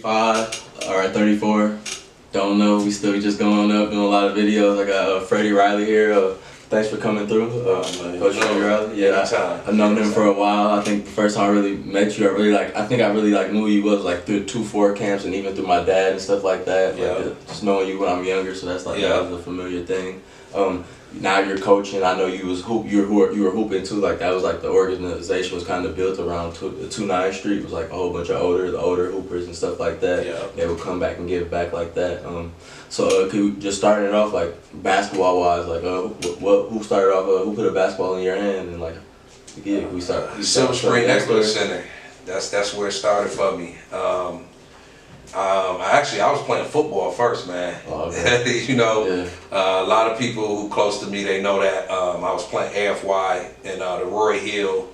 35 or at 34. Don't know. We still just going up, doing a lot of videos. I got Freddy Riley here. Thanks for coming through, Coach Freddy Riley. Yeah, I've known him for a while. I think the first time I really met you, I really knew you was like through 2-4 camps and even through my dad and stuff like that. Yeah. Like, just knowing you when I'm younger, so that's like that was a familiar thing. Now you're coaching. I know you were hooping too. Like that was like the organization was kind of built around 29th Street. It was like a whole bunch of older hoopers and stuff like that. Yeah. They would come back and give back like that. So could you just starting it off like basketball wise, like who started off? Who put a basketball in your hand and like we started? Silver Spring Neighborhood Center. That's where it started for me. I was playing football first, man. Oh, okay. A lot of people who close to me, they know that I was playing AFY in the Roy Hill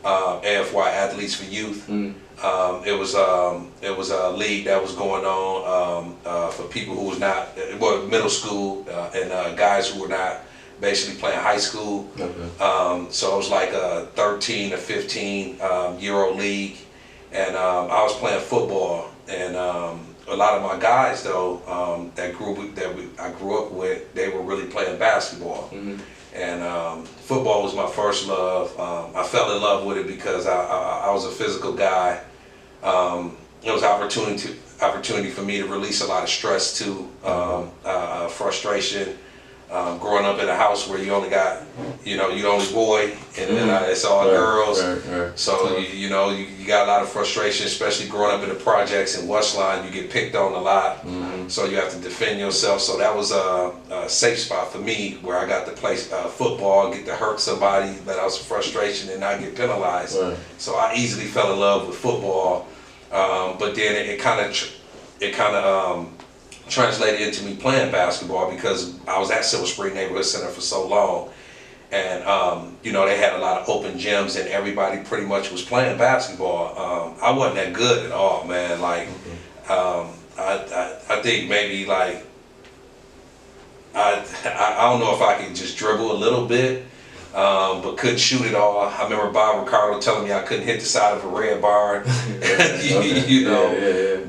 AFY Athletes for Youth. It was a league that was going on for people who was not middle school and guys who were not basically playing high school. Okay. So it was like a 13 to 15 year old league, and I was playing football. And a lot of my guys, though, I grew up with, they were really playing basketball. And football was my first love. I fell in love with it because I was a physical guy. It was opportunity for me to release a lot of stress too, frustration. Growing up in a house where you only got, you're the only boy, and then it's all girls. Right. So you got a lot of frustration, especially growing up in the projects in Westline. You get picked on a lot, so you have to defend yourself. So that was a safe spot for me, where I got to play football, get to hurt somebody, let out some frustration, and not get penalized. Right. So I easily fell in love with football, but then it kind of translated into me playing basketball, because I was at Silver Spring Neighborhood Center for so long, and they had a lot of open gyms and everybody pretty much was playing basketball. I wasn't that good at all, man. Like I think maybe like I don't know if I could just dribble a little bit, but couldn't shoot it all. I remember Bob Ricardo telling me I couldn't hit the side of a red barn.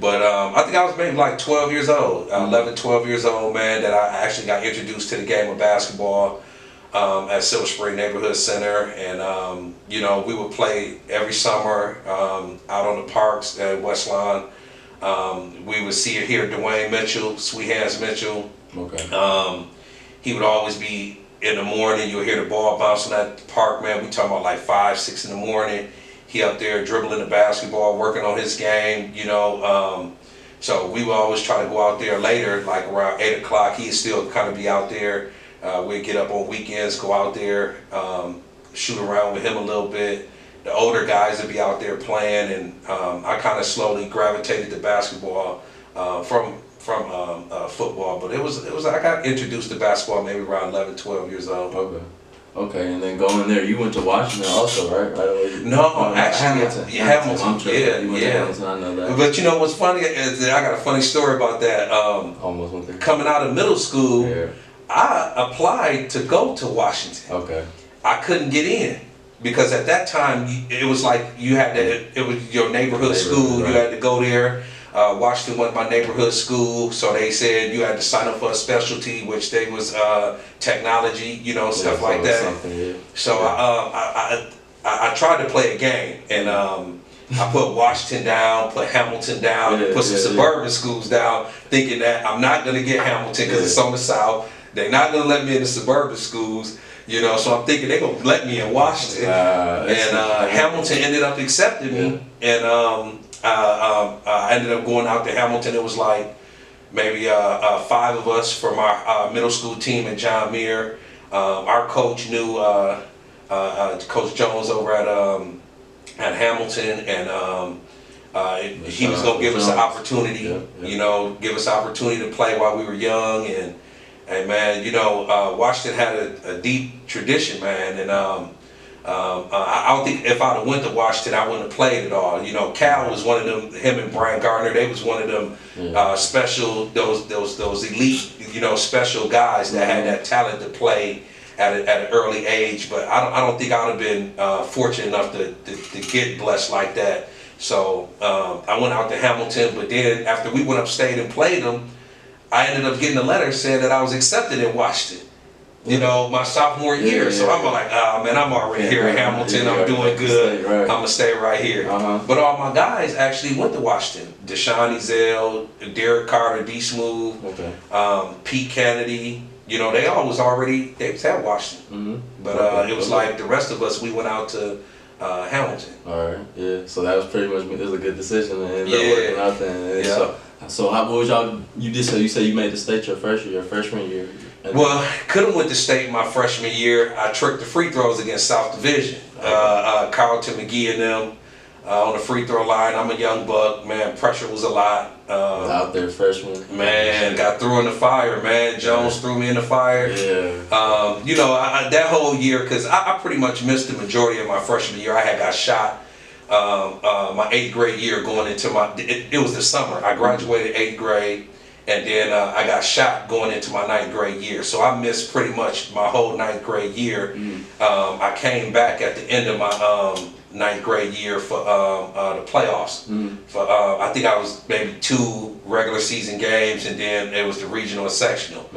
But I think I was maybe like 12 years old, 11, 12 years old, man, that I actually got introduced to the game of basketball at Silver Spring Neighborhood Center. And, we would play every summer out on the parks at Westlawn. We would see it here, Malone-Mitchell, Sweet Hands Mitchell. Okay. He would always be in the morning. You'll hear the ball bouncing at the park, man. We talking about like 5, 6 in the morning. He up there dribbling the basketball, working on his game, So we would always try to go out there later, like around 8 o'clock. He'd still kind of be out there. We'd get up on weekends, go out there, shoot around with him a little bit. The older guys would be out there playing, and I kind of slowly gravitated to basketball from football. But it was I got introduced to basketball maybe around 11, 12 years old. Okay, and then going there, you went to Washington also, right? No, actually, Hamilton. Yeah. I know that. But what's funny is that I got a funny story about that. Almost one thing. Coming out of middle school, I applied to go to Washington. Okay. I couldn't get in because at that time it was like it was your neighborhood school. Right. You had to go there. Washington wasn't my neighborhood school, so they said you had to sign up for a specialty, which they was technology, stuff like that. So I tried to play a game, and I put Washington down, put Hamilton down, put some suburban schools down, thinking that I'm not gonna get Hamilton because it's on the south. They're not gonna let me in the suburban schools, So I'm thinking they're gonna let me in Washington, and Hamilton ended up accepting me, and I ended up going out to Hamilton. It was like maybe 5 of us from our middle school team in John Muir. Our coach knew Coach Jones over at Hamilton, and he was going to give us an opportunity, give us an opportunity to play while we were young. And man, Washington had a deep tradition, man, and I don't think if I'd have went to Washington, I wouldn't have played at all. Cal was one of them. Him and Brian Gardner, they was one of them special, those elite, special guys that had that talent to play at an early age. But I don't think I'd have been fortunate enough to get blessed like that So I went out to Hamilton, but then after we went upstate and played them, I ended up getting a letter saying that I was accepted in Washington. You know, my sophomore year. So I'm like, oh man, I'm already here in Hamilton. I'm doing good. I'm gonna stay right here. But all my guys actually went to Washington. Deshaun Ezell, Derek Carter, D Smooth, Pete Kennedy. You know, they all was at Washington. But it was like the rest of us, we went out to Hamilton. All right, yeah. So that was pretty much, it was a good decision and ended up working out there. Yeah. So how, what was y'all, you said you made the state your freshman year. Well, could have went to state my freshman year. I tricked the free throws against South Division. Carlton McGee and them on the free throw line. I'm a young buck, man. Pressure was a lot. Out there freshman. Man, got threw in the fire, man. Jones threw me in the fire. Yeah. You know, that whole year, because I pretty much missed the majority of my freshman year. I had got shot my 8th grade year going into it was the summer. I graduated 8th grade. And then I got shot going into my 9th grade year. So I missed pretty much my whole 9th grade year. I came back at the end of my 9th grade year for the playoffs. For I think I was maybe 2 regular season games, and then it was the regional and sectional.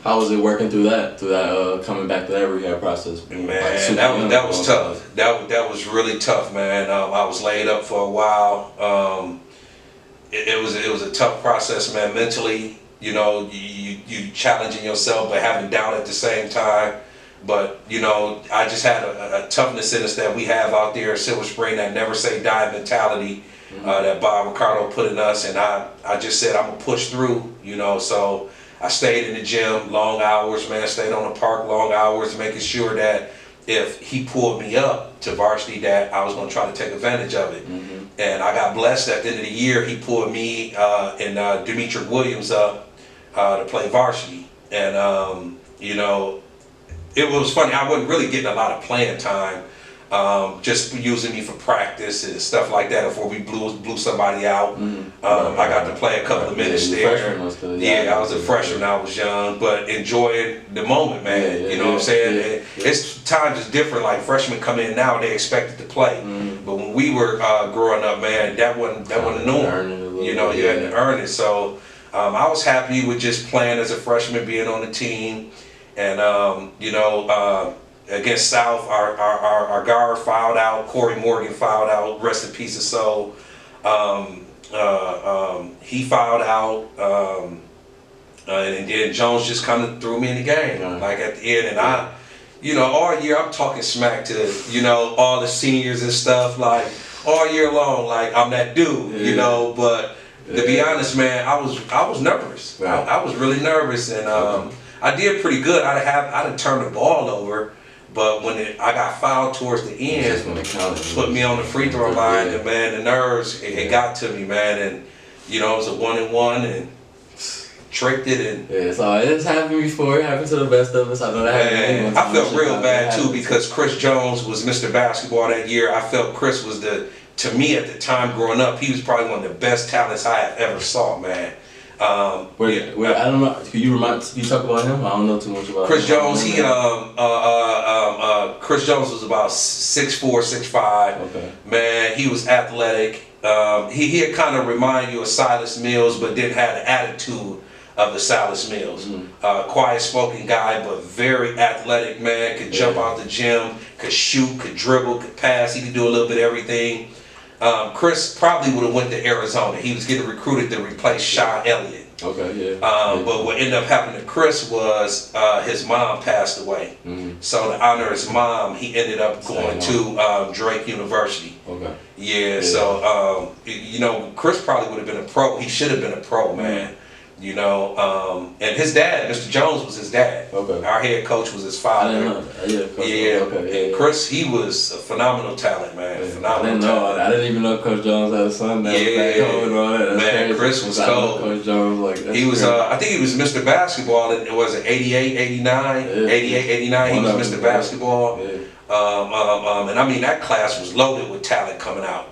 How was it working through that coming back to that rehab process? Man, that was tough. That was really tough, man. I was laid up for a while. It was a tough process, man. Mentally, you know, you challenging yourself but having doubt at the same time. But you know, I just had a toughness in us that we have out there in Silver Spring, that never say die mentality. That Bob Ricardo put in us, and I just said I'm gonna push through, you know. So I stayed in the gym, long hours, man. Stayed on the park, long hours, making sure that if he pulled me up to varsity, that I was gonna try to take advantage of it. And I got blessed at the end of the year. He pulled me and Dimitri Williams up to play varsity, and you know, it was funny. I wasn't really getting a lot of playing time. Just using me for practice and stuff like that before we blew somebody out. I got to play a couple of minutes there. Yeah, I was a freshman, I was young, but enjoying the moment, man. You know what I'm saying? It's times is different. Like freshmen come in now, they expected to play. But when we were growing up, man, that wasn't the norm. You know, you had to earn it. So I was happy with just playing as a freshman, being on the team, and you know. Against South, our guard fouled out. Corey Morgan fouled out. Rest in peace, his soul. He fouled out, and then Jones just kind of threw me in the game, like at the end. And I, you know, all year I'm talking smack to, you know, all the seniors and stuff, like all year long, like I'm that dude, you know. But to be honest, man, I was nervous. I was really nervous, and I did pretty good. I'd have turned the ball over. But when I got fouled towards the end, put me on the free throw line, and man, the nerves, it got to me, man. And you know, it was a 1-and-1, and tricked it. And so it's happened before. It happened to the best of us. I know that happened. I felt real bad too, because Chris Jones was Mr. Basketball that year. I felt Chris was to me at the time growing up, he was probably one of the best talents I have ever saw, man. I don't know. Can you talk about him? I don't know too much about Chris him. Jones. Chris Jones was about 6'4", 6'5". Okay. Man, he was athletic. He had kind of remind you of Silas Mills, but didn't have the attitude of the Silas Mills. Quiet spoken guy, but very athletic, man. Could jump out the gym, could shoot, could dribble, could pass. He could do a little bit of everything. Chris probably would have went to Arizona. He was getting recruited to replace Sean Elliott. Okay, yeah. But what ended up happening to Chris was his mom passed away. So to honor his mom, he ended up going to Drake University. Okay. Yeah. So you know, Chris probably would have been a pro. He should have been a pro, man. You know, and his dad, Mr. Jones, was his dad. Okay. Our head coach was his father. I didn't know that. Yeah. Okay. And Chris, he was a phenomenal talent, man. Phenomenal talent. I didn't even know Coach Jones had a son that was back home and all that. That's man, crazy. Chris was cold. Coach Jones, like, he was, I think he was Mr. Basketball. It was 88, 89, 88, 89. He was Mr. Basketball. And I mean, that class was loaded with talent coming out.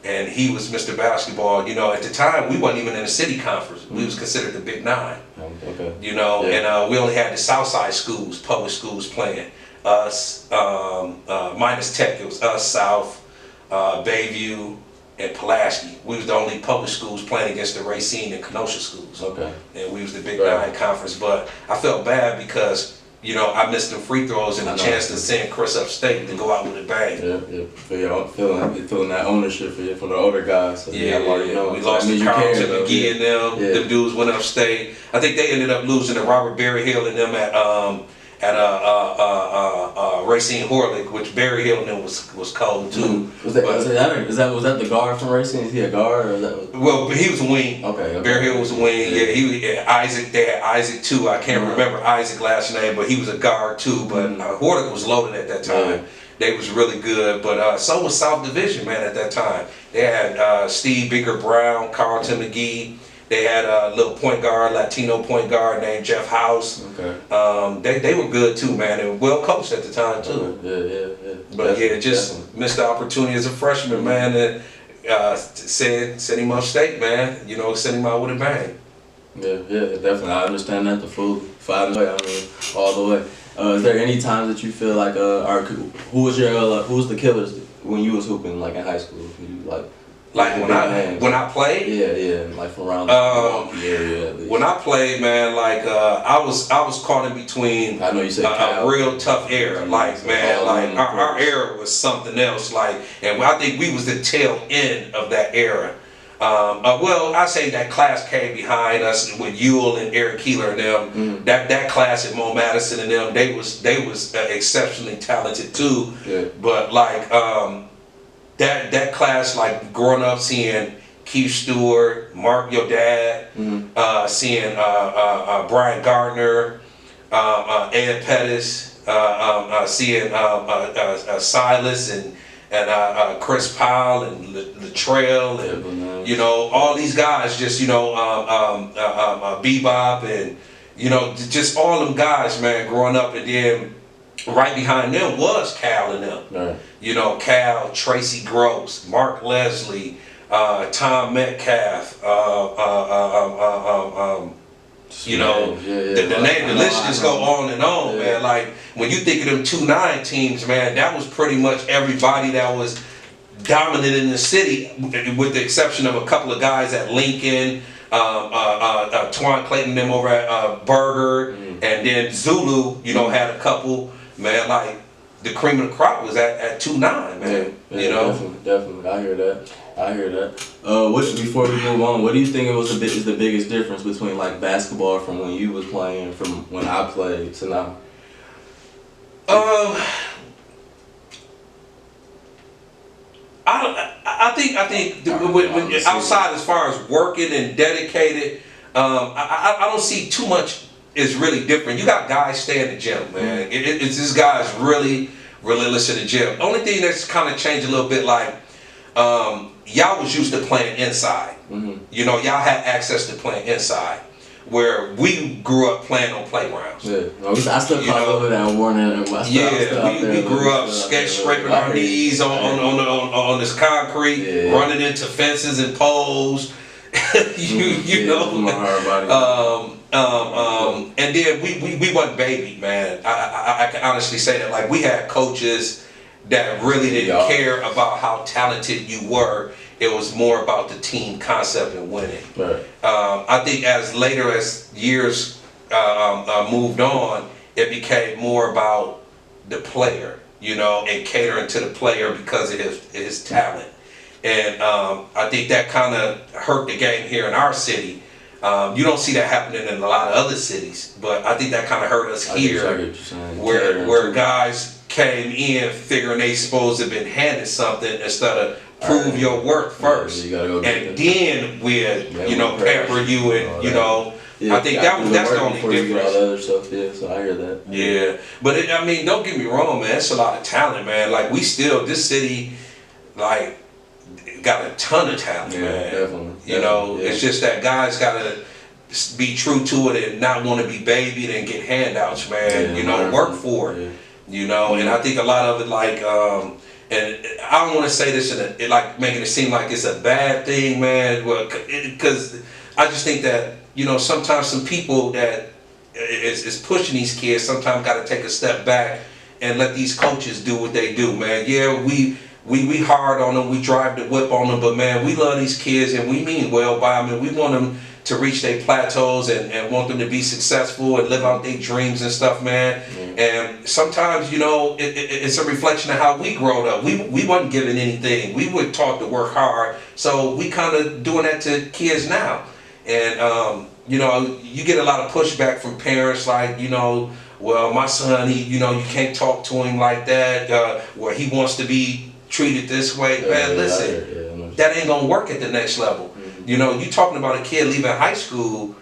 And he was Mr. Basketball. You know, at the time, we wasn't even in a city conference. We was considered the Big Nine. Okay. You know, and we only had the Southside schools, public schools playing. us, minus Tech, it was us, South, Bayview, and Pulaski. We was the only public schools playing against the Racine and Kenosha schools. Okay. And we was the Big Nine conference, but I felt bad because, you know, I missed them free throws and the chance to send Chris upstate to go out with a bang. Feeling that ownership from the older guys. So I already know. We lost to Carlton McGee and them. Them dudes went upstate. I think they ended up losing to Robert Berryhill and them at Racine Horlick, which Berryhill and them was cold too. Was that the guard from Racine? Is he a guard or that? Well, he was a wing. Okay. Berryhill was a wing. Yeah, Isaac. They had Isaac too. I can't remember Isaac's last name, but he was a guard too. But Horlick was loaded at that time. Yeah. They was really good, but so was South Division, man. At that time, they had Steve Bigger Brown, Carlton McGee. They had a little point guard, Latino point guard named Jeff House. Okay. They were good too, man, and well coached at the time too. Yeah. But just missed the opportunity as a freshman, man. And send him upstate, man. You know, send him out with a bang. Yeah, definitely. I understand that the full 5 way. I mean, all the way. Is there any times that you feel like, who was the killers when you was hooping, like in high school? Like when I played? Yeah, like from around the area. When I played, man, like I was caught in between. I know you said a real tough era. Like man, like our era was something else. Like, and I think we was the tail end of that era. Well, I say that class came behind us with Ewell and Eric Keeler and them. That class at Mo Madison and them, they was exceptionally talented too. Yeah. But like that class, like growing up seeing Keith Stewart, Mark, your dad, seeing Brian Gardner, Ed Pettis, seeing Silas and Chris Powell and Latrell and you know all these guys, just you know Bebop and you know just all them guys, man, growing up. And then right behind them was Cal and them. Right. You know, Cal, Tracy Gross, Mark Leslie, Tom Metcalf, you know, the list just go on and on, man. Like when you think of them 2-9 teams, man, that was pretty much everybody that was dominant in the city, with the exception of a couple of guys at Lincoln, Twan Clayton, them over at Berger, and then Zulu, you know, had a couple, man, like the cream of the crop was at 2-9, man. You know, definitely. I hear that. Before we move on, what do you think is the biggest difference between like basketball from when you was playing from when I played to now? I think when outside as far as working and dedicated, I don't see too much is really different. You got guys stay in the gym, man. It's this guys really listen to the gym. The only thing that's kind of changed a little bit, like y'all was used to playing inside. You know, y'all had access to playing inside, where we grew up playing on playgrounds. Yeah, I still caught over that warning. We grew up scraping our knees on this concrete, running into fences and poles. you know. And then we wasn't baby, man. I can honestly say that, like, we had coaches that really didn't care about how talented you were. It was more about the team concept and winning. Right. I think as years moved on, it became more about the player, you know, and catering to the player because of his talent. And I think that kind of hurt the game here in our city. You don't see that happening in a lot of other cities, but I think that kind of hurt us here, where guys came in figuring they supposed to have been handed something instead of prove your worth first, and then we'll pamper you and you know. I think that's the only difference. Other stuff, so I hear that. Yeah, but I mean, don't get me wrong, man. It's a lot of talent, man. Like this city, like, got a ton of talent, man. Definitely. You know, it's just that guys gotta be true to it and not want to be babied and get handouts, man. You know, work for it. You know, and I think a lot of it, like, and I don't want to say this in like making it seem like it's a bad thing, man. Because I just think that, you know, sometimes some people that is pushing these kids sometimes got to take a step back and let these coaches do what they do, man. Yeah, we hard on them, we drive the whip on them, but man, we love these kids and we mean well by them, and we want them to reach their plateaus and want them to be successful and live out their dreams and stuff, man. And sometimes, you know, it's a reflection of how we growed up. We wasn't given anything. We were taught to work hard, so we kind of doing that to kids now. And you know, you get a lot of pushback from parents, like, you know, well, my son, you know, you can't talk to him like that, where he wants to be treated this way. Man, listen, that ain't gonna work at the next level. You know, you talking about a kid leaving high school,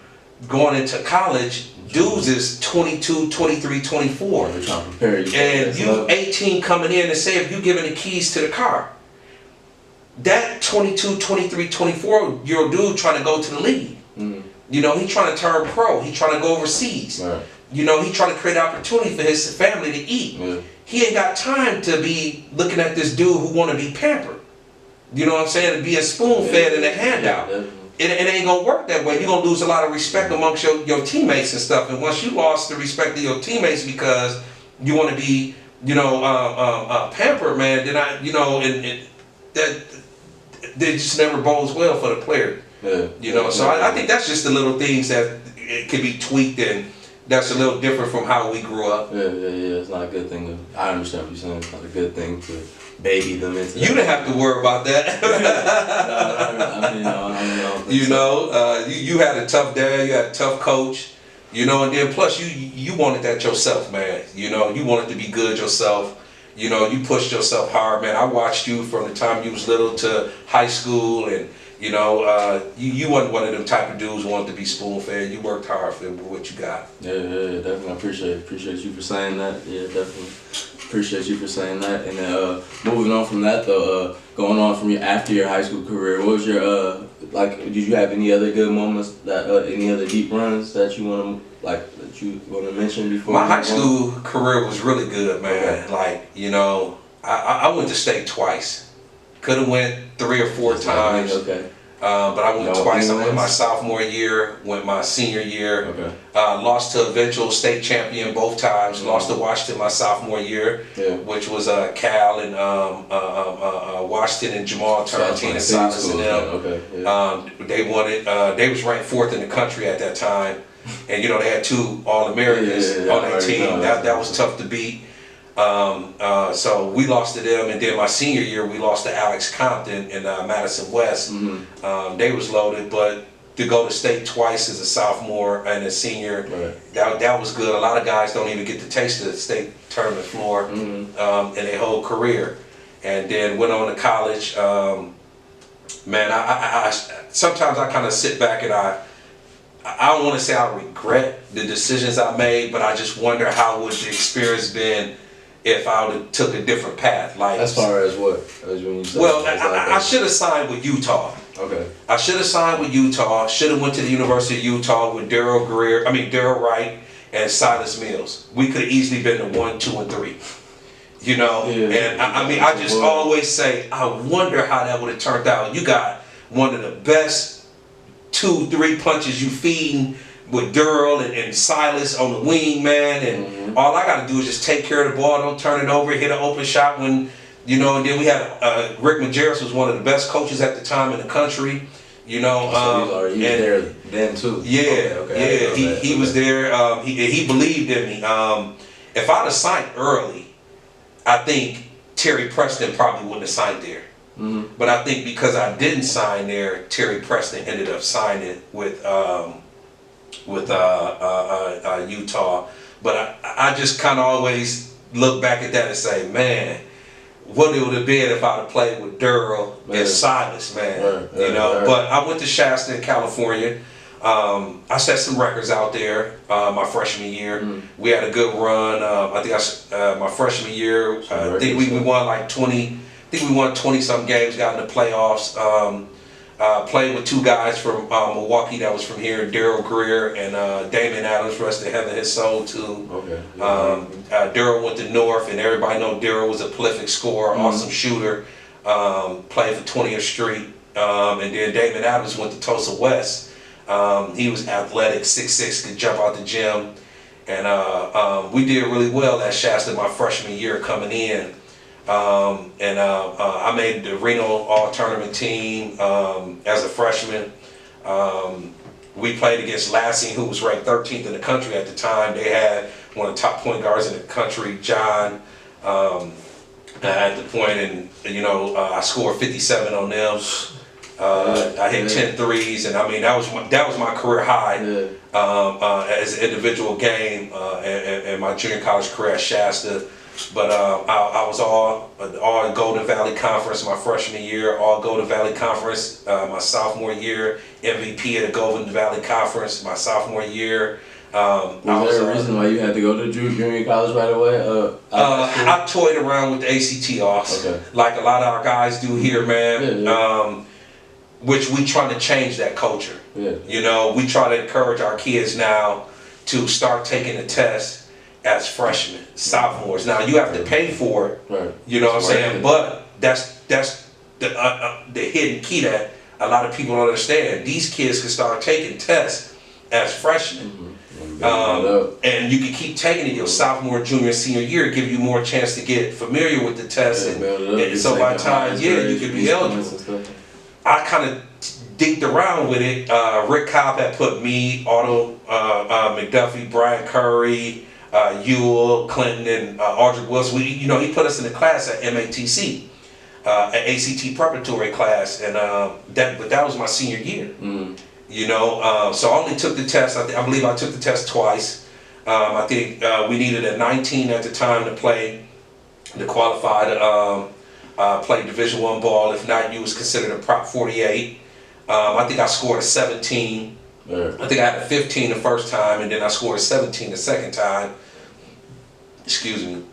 going into college, dudes is 22, 23, 24. They're trying to prepare you. And you 18 coming in and say, if you giving the keys to the car, that 22, 23, 24-year-old dude trying to go to the league. You know, he trying to turn pro. He trying to go overseas. Right. You know, he trying to create opportunity for his family to eat. He ain't got time to be looking at this dude who want to be pampered. You know what I'm saying? To be a spoon-fed and a handout. It ain't gonna work that way. You're gonna lose a lot of respect amongst your teammates and stuff. And once you lost the respect of your teammates because you want to be, you know, pampered, man, then you know, and that just never bodes well for the player. You know, so I think that's just the little things that it could be tweaked, and that's a little different from how we grew up. It's not a good thing. I understand what you're saying. It's not a good thing to baby them into that. You didn't have to worry about that. You know, you had a tough dad, you had a tough coach, you know, and then plus you wanted that yourself, man. You know, you wanted to be good yourself. You know, you pushed yourself hard, man. I watched you from the time you was little to high school, and you know, you wasn't one of them type of dudes who wanted to be spoon-fed. You worked hard for what you got. Yeah, definitely. I appreciate you for saying that. Yeah, definitely. Appreciate you for saying that. And then moving on from that though, going on from after your high school career, what was your like? Did you have any other good moments that any other deep runs that you want to mention before? My high school career was really good, man. Okay. Like, you know, I went to state twice. Could have went 3 or 4 times. Okay. But I went twice. I went my sophomore year, went my senior year. Okay. Lost to eventual state champion both times. Lost to Washington my sophomore year, which was Cal and Washington and Jamal Turrentine and Silas and them. Okay. They won it. They was ranked 4th in the country at that time, and you know they had 2 All-Americans on their team. That was tough to beat. So we lost to them, and then my senior year we lost to Alex Compton in Madison West. They was loaded, but to go to state twice as a sophomore and a senior, that was good. A lot of guys don't even get to taste the state tournament floor in their whole career. And then went on to college. Man, I sometimes I kind of sit back and I don't want to say I regret the decisions I made, but I just wonder how would the experience been if I would have took a different path. Like, as far as what? Well, I should have signed with Utah. Okay. I should have signed with Utah. Should have went to the University of Utah with Daryl Wright and Silas Mills. We could have easily been the 1, 2, and 3. You know, and I mean, I just always say, I wonder how that would have turned out. You got one of the best 2, 3 punches you feeding with Daryl and Silas on the wing, man, and all I got to do is just take care of the ball, don't turn it over, hit an open shot when, you know. And then we had Rick Majerus was one of the best coaches at the time in the country, you know. So he was there then too. He was there. He believed in me. If I'd have signed early, I think Terry Preston probably wouldn't have signed there. But I think because I didn't sign there, Terry Preston ended up signing with Utah. But I just kind of always look back at that and say, man, what it would have been if I'd have played with Daryl and Silas, man. You know. But I went to Shasta in California. I set some records out there my freshman year. We had a good run. I think my freshman year, I think we won like 20. I think we won 20-something games, got in the playoffs. Played with 2 guys from Milwaukee that was from here, Daryl Greer and Damian Adams, rest in heaven his soul too. Daryl went to North, and everybody know Daryl was a prolific scorer, awesome shooter, played for 20th Street. And then Damian Adams went to Tulsa West. He was athletic, 6'6", could jump out the gym. And we did really well at Shasta my freshman year coming in. I made the Reno All-Tournament team as a freshman. We played against Lansing, who was ranked 13th in the country at the time. They had one of the top point guards in the country, John, at the point, and I scored 57 on them. I hit 10 threes, and I mean that was my career high as an individual game in my junior college career at Shasta. But I was all Golden Valley Conference my freshman year, all Golden Valley Conference my sophomore year, MVP of the Golden Valley Conference my sophomore year. Was there a reason why you had to go to junior college right away? I toyed around with the ACT offs, like a lot of our guys do here, man. Which we trying to change that culture. We try to encourage our kids now to start taking the test as freshmen, sophomores. Now you have to pay for it, you know what I'm saying? But that's the hidden key that a lot of people don't understand. These kids can start taking tests as freshmen. And you can keep taking it your sophomore, junior, senior year, give you more chance to get familiar with the test. And so by the time, you can be eligible. I kind of digged around with it. Rick Cobb had put me, Otto McDuffie, Brian Curry, Ewell, Clinton, and Audrey Wilson. He put us in the class at MATC, an ACT preparatory class, and but that was my senior year. So I only took the test. I believe I took the test twice. I think we needed a 19 at the time to qualify to play Division I ball. If not, you was considered a Prop 48. I think I scored a 17. I think I had a 15 the first time, and then I scored a 17 the second time. Excuse me.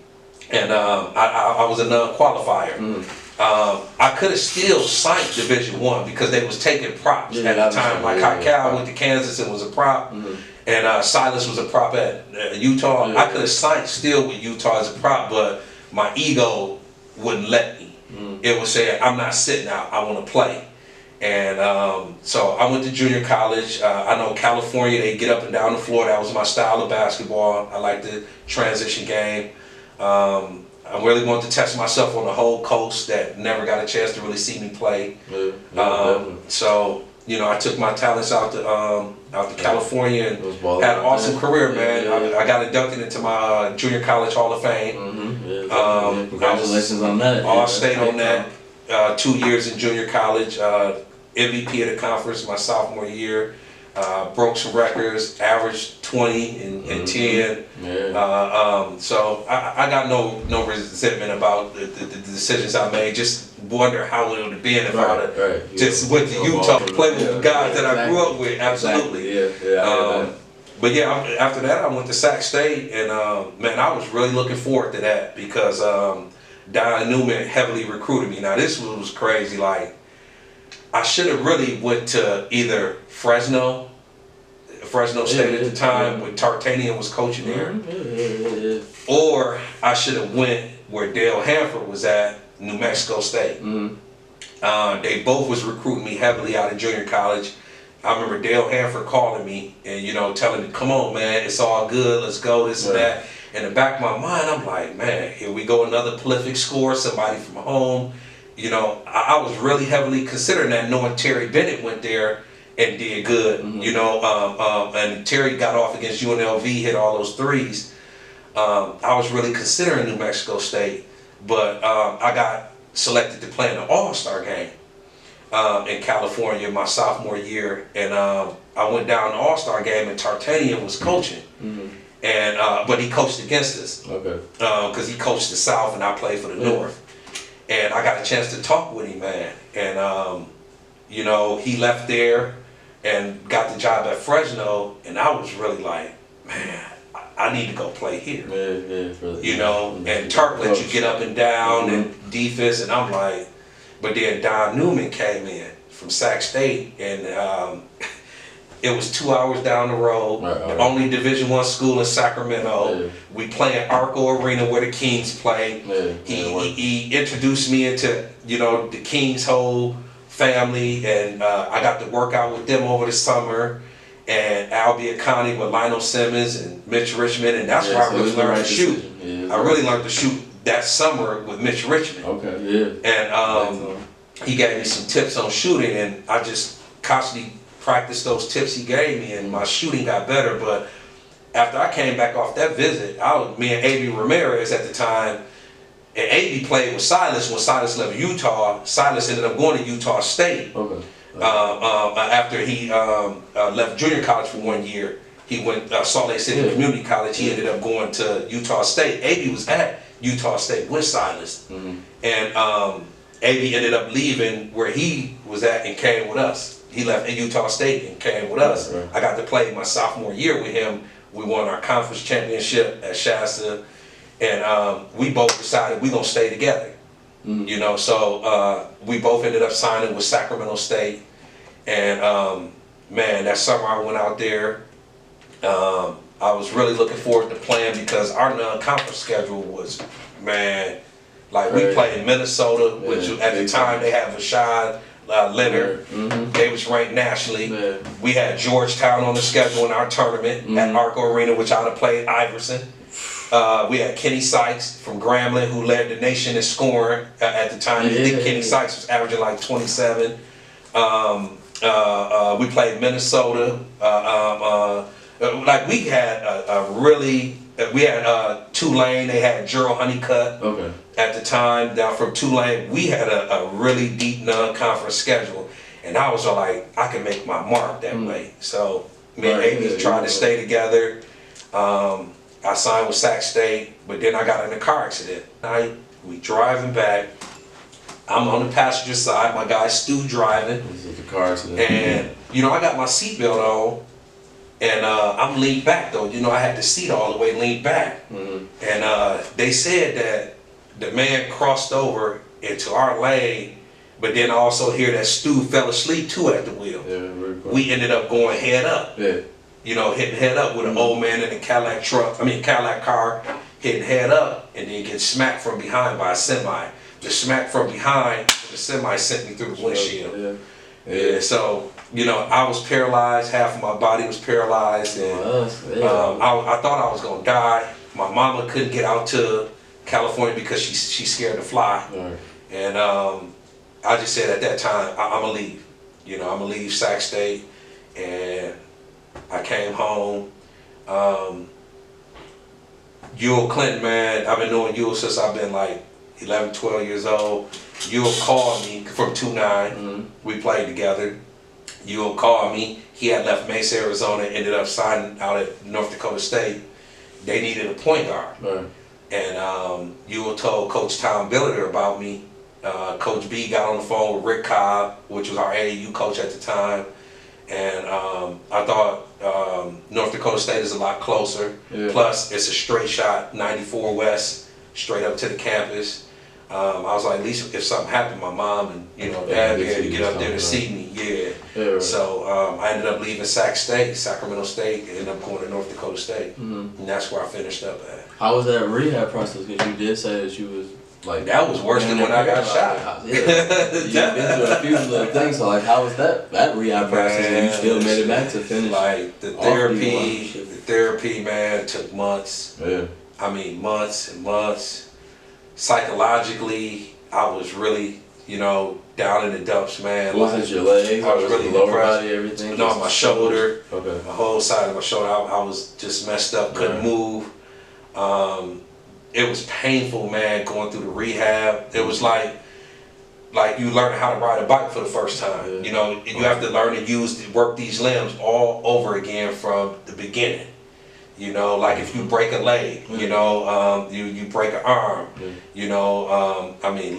And I was a non-qualifier. I could have still signed Division I because they was taking props at the time. Like Cal went to Kansas and was a prop, and Silas was a prop at Utah. I could have signed still with Utah as a prop, but my ego wouldn't let me. It was saying, I'm not sitting out, I want to play. And so I went to junior college. I know California, they get up and down the floor. That was my style of basketball. I like the transition game. I really wanted to test myself on the whole coast that never got a chance to really see me play. So I took my talents out to California and had an awesome career, man. I got inducted into my junior college Hall of Fame. Congratulations on that. All state on that. 2 years in junior college. MVP of the conference my sophomore year. Broke some records, averaged 20 and 10. So I got no resentment about the decisions I made. Just wonder how it would have been if I would have just went to Utah to play with the guys that I grew up with. Absolutely. But after that I went to Sac State, and man, I was really looking forward to that because Don Newman heavily recruited me. Now this was crazy. Like, I should have really went to either Fresno State at the time when Tartanian was coaching there, or I should have went where Dale Hanford was at, New Mexico State. They both was recruiting me heavily out of junior college. I remember Dale Hanford calling me and telling me, come on man, it's all good, let's go, this and that. In the back of my mind, I'm like, man, here we go, another prolific scorer, somebody from home. I was really heavily considering that, knowing Terry Bennett went there and did good, and Terry got off against UNLV, hit all those threes. I was really considering New Mexico State, but I got selected to play in the All-Star game in California my sophomore year, and I went down the All-Star game and Tartanian was coaching, and but he coached against us, because he coached the South and I played for the North. And I got a chance to talk with him, man. And, he left there and got the job at Fresno. And I was really like, man, I need to go play here. And Turk let you get up and down and defense. And I'm like, but then Don Newman came in from Sac State, and it was 2 hours down the road, the only Division I school in Sacramento. We play in Arco Arena where the Kings play. He introduced me into the Kings whole family, and I got to work out with them over the summer. and Al Biacani with Lionel Simmons and Mitch Richmond, and that's where I really learned to shoot. Yeah, I really learned to shoot that summer with Mitch Richmond. Okay, yeah. And he gave me some tips on shooting, and I just constantly practiced those tips he gave me, and my shooting got better. But after I came back off that visit, me and A.B. Ramirez at the time, and A.B. played with Silas when Silas left Utah. Silas ended up going to Utah State. Okay. After he left junior college for 1 year. He went Salt Lake City Community College. He ended up going to Utah State. A.B. was at Utah State with Silas. And A.B. ended up leaving where he was at and came with us. He left at Utah State and came with us. Right. I got to play my sophomore year with him. We won our conference championship at Shasta. And we both decided we're going to stay together. You know, so we both ended up signing with Sacramento State. And man, that summer I went out there. I was really looking forward to playing because our non-conference schedule was, man, like we played in Minnesota, which at the time they had Rashad Leonard. They was ranked nationally. We had Georgetown on the schedule in our tournament at Arco Arena, which I would have played Iverson. We had Kenny Sykes from Grambling, who led the nation in scoring at the time. I think Kenny Sykes was averaging like 27. We played Minnesota. Like we had we had Tulane. They had Gerald Honeycutt at the time down from Tulane. We had a really deep non-conference schedule, and I was like, I can make my mark that way. So me and A.B. tried to stay together. I signed with Sac State, but then I got in a car accident. We driving back. I'm on the passenger side. My guy Stu driving. This is the car accident. And you know, I got my seatbelt on, and I'm leaned back though. You know, I had the seat all the way leaned back. And they said that the man crossed over into our lane, but then I also hear that Stu fell asleep too at the wheel. We ended up going head up. You know, hitting head up with an old man in a Cadillac car, hitting head up, and then get smacked from behind by a semi. The smack from behind, the semi sent me through the windshield. So, you know, I was paralyzed, half of my body was paralyzed, and I thought I was gonna die. My mama couldn't get out to California because she's scared to fly. And I just said at that time, I'm gonna leave. You know, I'm gonna leave Sac State, and I came home. Ewell Clinton, man, I've been knowing Ewell since I've been like 11, 12 years old. Ewell called me from 2-9. We played together. Ewell called me. He had left Mesa, Arizona, ended up signing out at North Dakota State. They needed a point guard. And Ewell told Coach Tom Billiter about me. Coach B got on the phone with Rick Cobb, which was our AAU coach at the time. And I thought North Dakota State is a lot closer. Plus, it's a straight shot, 94 West, straight up to the campus. I was like, at least if something happened, my mom and dad had to get up there to see me. So I ended up leaving Sacramento State, and ended up going to North Dakota State, and that's where I finished up at. How was that rehab process? Because you did say that you was like that was worse than when I got shot. You've been through a few little things. So like, how was that rehab process? And you still made it back to finish. Like the therapy, man, took months. I mean, months and months. Psychologically, I was really, down in the dumps, man. Was it your legs? I was really lower depressed. body, everything? No, my shoulder. Okay. My whole side of my shoulder. I was just messed up. Couldn't move. It was painful, man, going through the rehab. It was like you learn how to ride a bike for the first time. You have to learn to work these limbs all over again from the beginning. Like if you break a leg, you break an arm,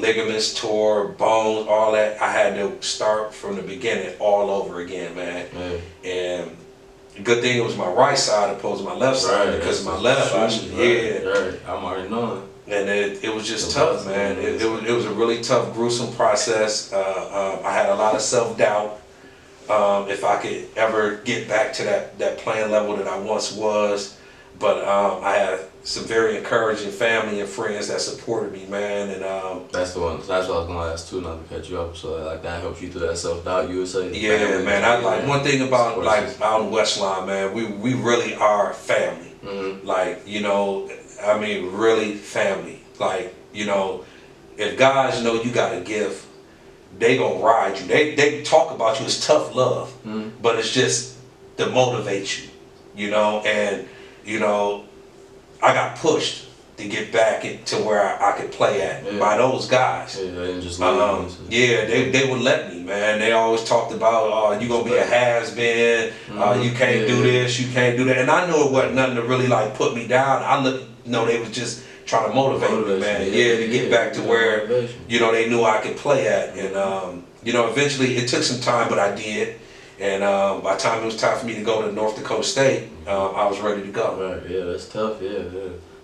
ligaments tore, bones, all that. I had to start from the beginning all over again, man. And the good thing it was my right side opposed to my left side, because my left, I'm already knowing. And it was just tough, man. It was a really tough, gruesome process. I had a lot of self-doubt. If I could ever get back to that playing level that I once was. But I had some very encouraging family and friends that supported me, man. And that's the one. That's what I was gonna ask too. Not to cut you up. So like that helps you through that self-doubt. You would say. Yeah, man. I like one thing about like out in Westline, man. We really are family. Like, you know, I mean, really family. Like, you know, if guys know you got a gift, they gonna ride you. They talk about you as tough love, but it's just to motivate you, you know. And you know, I got pushed to get back to where I could play at by those guys. Yeah, they didn't just yeah, they would let me, man. They always talked about, you gonna be a has-been, you can't do this, you can't do that. And I knew it wasn't nothing to really like put me down. They was just trying to motivate me, man. Yeah, to get back to where, you know, they knew I could play at. And, you know, eventually it took some time, but I did. And by the time it was time for me to go to North Dakota State, I was ready to go. Right, yeah, that's tough, yeah.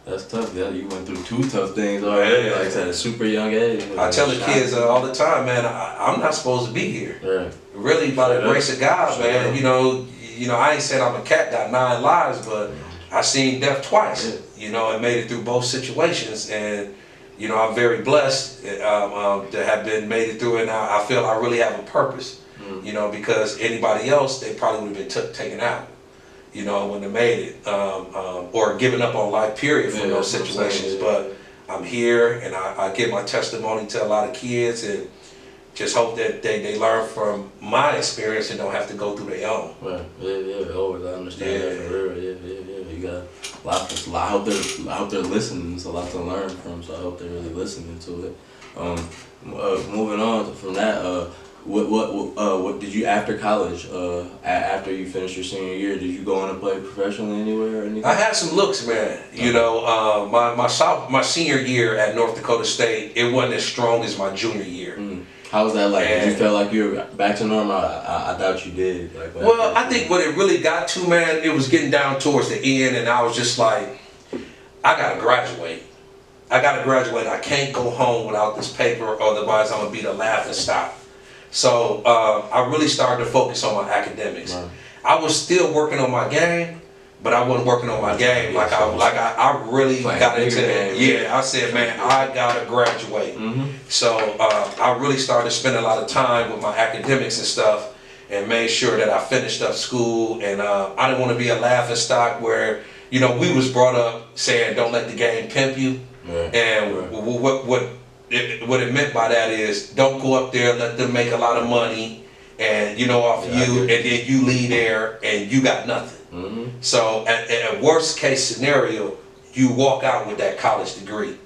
That's tough. Yeah, you went through 2 tough things already. Like I said, at a super young age. I tell the kids all the time, man, I'm not supposed to be here. Right. Really, by the grace of God, man. You know, I ain't said I'm a cat, got 9 lives, but I seen death twice. You know, and made it through both situations, and you know, I'm very blessed to have been made it through it. Now I feel I really have a purpose. You know, because anybody else, they probably would have been taken out. You know, when they made it, or given up on life, period, from those situations. But I'm here, and I give my testimony to a lot of kids, and just hope that they learn from my experience and don't have to go through their own. Right. Yeah. Always, I understand that for real. Yeah. You got a lot. I hope they're listening. It's a lot to learn from. So I hope they're really listening to it. Moving on from that. What did you after college? After you finished your senior year, did you go on to play professionally anywhere or anything? I had some looks, man. You know, my senior year at North Dakota State, it wasn't as strong as my junior year. How was that like? Did you feel like you were back to normal? I doubt you did. Like, well, I think what it really got to, man, it was getting down towards the end, and I was just like, I gotta graduate. I can't go home without this paper, otherwise I'm gonna be the laughing stock. So I really started to focus on my academics. Right. I was still working on my game, but I wasn't working on my game like I really got into it. Yeah, I said, man, I gotta graduate. So I really started spending a lot of time with my academics and stuff, and made sure that I finished up school. And I didn't want to be a laughing stock where, you know, we was brought up saying don't let the game pimp you. And what it meant by that is don't go up there, let them make a lot of money, and you know, off you, and then you leave there and you got nothing. So at a worst case scenario, you walk out with that college degree.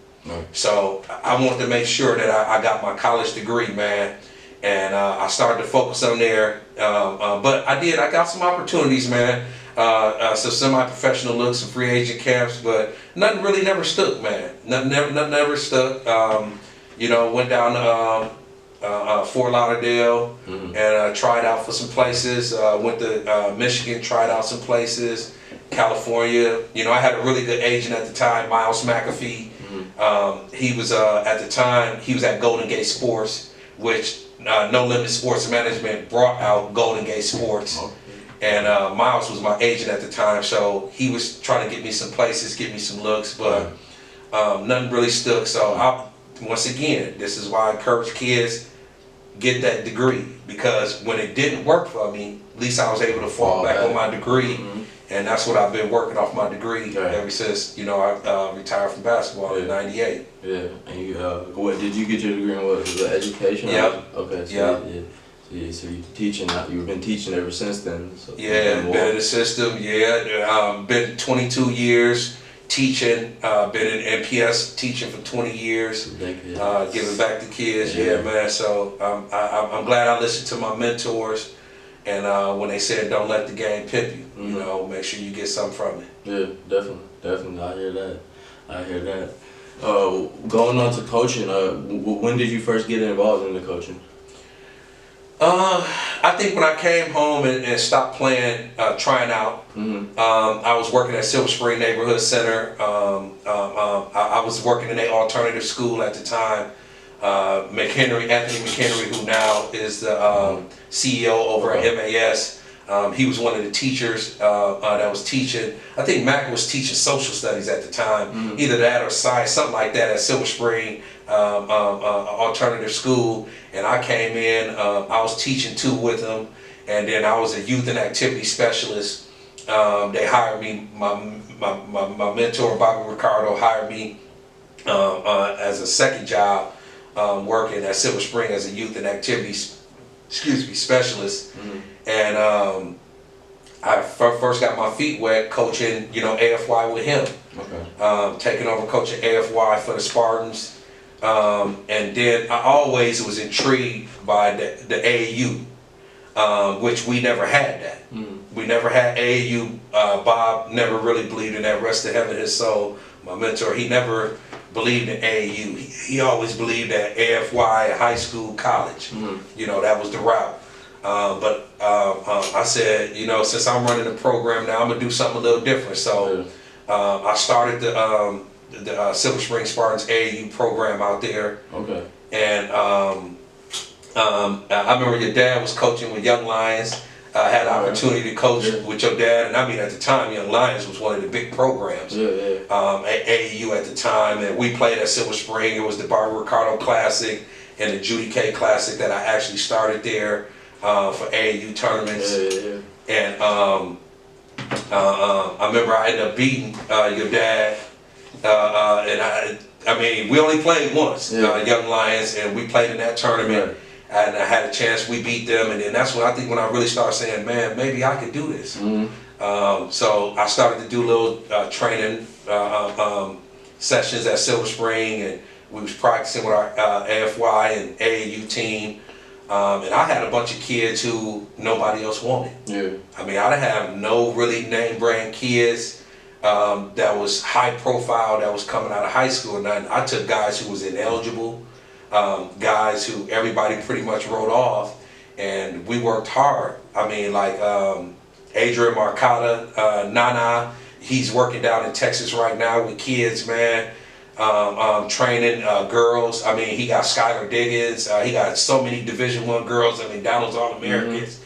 So I wanted to make sure that I got my college degree, man, and I started to focus on there. But I got some opportunities, man. Some semi-professional looks, some free agent camps, but nothing really never stuck, man. Nothing never stuck. You know, went down to Fort Lauderdale and tried out for some places. Went to Michigan, tried out some places. California. You know, I had a really good agent at the time, Miles McAfee. He was at the time, he was at Golden Gate Sports, which No Limit Sports Management brought out Golden Gate Sports. And Miles was my agent at the time, so he was trying to get me some places, get me some looks, but nothing really stuck. So once again, this is why I encourage kids, get that degree, because when it didn't work for me, at least I was able to fall back on my degree, and that's what I've been working off my degree ever since, you know, I retired from basketball in '98. Yeah, and you, what did you get your degree in? What was it, education? Yep. Okay, so so you've teaching. You've been teaching ever since then. So been in the system. Been 22 years teaching. Been in MPS teaching for 20 years. Giving back to kids. Yeah, man. So I'm glad I listened to my mentors, and when they said don't let the game pimp you, you know, make sure you get something from it. Yeah, definitely. I hear that. Going on to coaching. When did you first get involved in the coaching? I think when I came home and stopped playing, trying out, I was working at Silver Spring Neighborhood Center. I was working in an alternative school at the time. Anthony McHenry, who now is the CEO over at MAS, He was one of the teachers that was teaching. I think Mac was teaching social studies at the time, either that or science, something like that at Silver Spring Alternative School. And I came in. I was teaching too with him, and then I was a youth and activity specialist. They hired me. My mentor Bobby Ricardo hired me as a second job, working at Silver Spring as a youth and activity specialist. And I first got my feet wet coaching, AFY with him. Okay. Taking over coaching AFY for the Spartans. And then I always was intrigued by the AAU, which we never had that. We never had AAU. Bob never really believed in that. Rest in heaven his soul. My mentor, he never believed in AAU. He always believed that AFY, high school, college. That was the route. But I said, since I'm running the program now, I'm gonna do something a little different. So I started the Silver Spring Spartans AAU program out there. Okay. And I remember your dad was coaching with Young Lions. I had the opportunity to coach with your dad, and I mean at the time, Young Lions was one of the big programs at AAU at the time, and we played at Silver Spring. It was the Barbara Ricardo Classic and the Judy K Classic that I actually started there for AAU tournaments. And I remember I ended up beating your dad, and I mean we only played once, Young Lions, and we played in that tournament. And I had a chance, we beat them, and then that's when I really started saying, man, maybe I could do this. So I started to do little training sessions at Silver Spring, and we was practicing with our AFY and AAU team. And I had a bunch of kids who nobody else wanted. I mean, I didn't have no really name brand kids that was high profile, that was coming out of high school. And I took guys who was ineligible, guys who everybody pretty much wrote off, and we worked hard. I mean, like Adrian Marcata, Nana, he's working down in Texas right now with kids, man, training girls. I mean, he got Skylar Diggins, he got so many Division I girls. I mean, Donald's All-Americans.